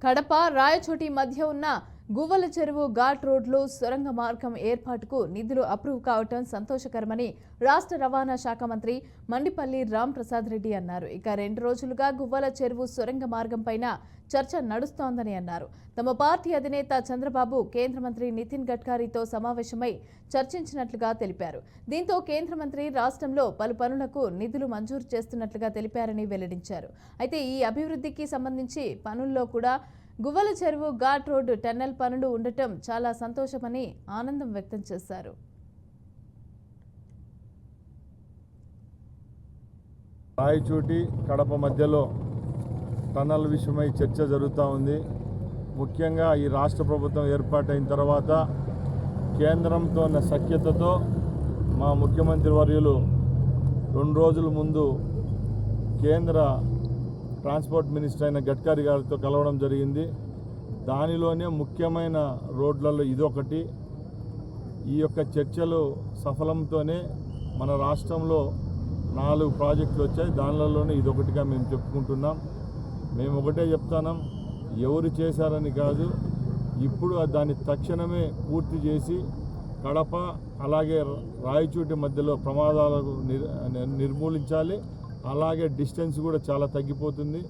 కడప రాయచోటి మధ్య ఉన్న గువ్వల చెరువు ఘాట్ రోడ్లో సొరంగ మార్గం ఏర్పాటుకు నిధులు అప్రూవ్ కావటం సంతోషకరమని రాష్ట్ర రవాణా శాఖ మంత్రి మండిపల్లి రాంప్రసాద్ రెడ్డి అన్నారు. ఇక 2 రోజులుగా గువ్వల చెరువు సొరంగ మార్గం పైన చర్చ నడుస్తోందని అన్నారు. తమ పార్టీ అధినేత చంద్రబాబు కేంద్ర మంత్రి నితిన్ గడ్కరీతో సమావేశమై చర్చించినట్లుగా తెలిపారు. దీంతో కేంద్ర మంత్రి రాష్ట్రంలో పలు పనులకు నిధులు మంజూరు చేస్తున్నట్లుగా తెలిపారని వెల్లడించారు. అయితే ఈ అభివృద్ధికి సంబంధించి పనుల్లో కూడా గువ్వల చెరువు ఘాట్ రోడ్డు టన్నెల్ పనులు ఉండటం చాలా సంతోషమని ఆనందం వ్యక్తం చేశారు. రాయచోటి కడప మధ్యలో టన్నల్ విషయమై చర్చ జరుగుతూ ఉంది. ముఖ్యంగా ఈ రాష్ట్ర ప్రభుత్వం ఏర్పాటైన తర్వాత కేంద్రంతో ఉన్న సఖ్యతతో మా ముఖ్యమంత్రి వర్యులు 2 రోజుల ముందు కేంద్ర ట్రాన్స్పోర్ట్ మినిస్టర్ అయిన గడ్కరీ గారితో కలవడం జరిగింది. దానిలోనే ముఖ్యమైన రోడ్లలో ఇదొకటి. ఈ యొక్క చర్చలు సఫలంతోనే మన రాష్ట్రంలో 4 ప్రాజెక్టులు వచ్చాయి. దానిలోనే ఇదొకటిగా మేము చెప్పుకుంటున్నాం. మేము ఒకటే చెప్తున్నాం, ఎవరు చేశారని కాదు, ఇప్పుడు దాన్ని తక్షణమే పూర్తి చేసి కడప అలాగే రాయచోటి మధ్యలో ప్రమాదాలను నిర్మూలించాలి. అలాగే డిస్టెన్స్ కూడా చాలా తగ్గిపోతుంది.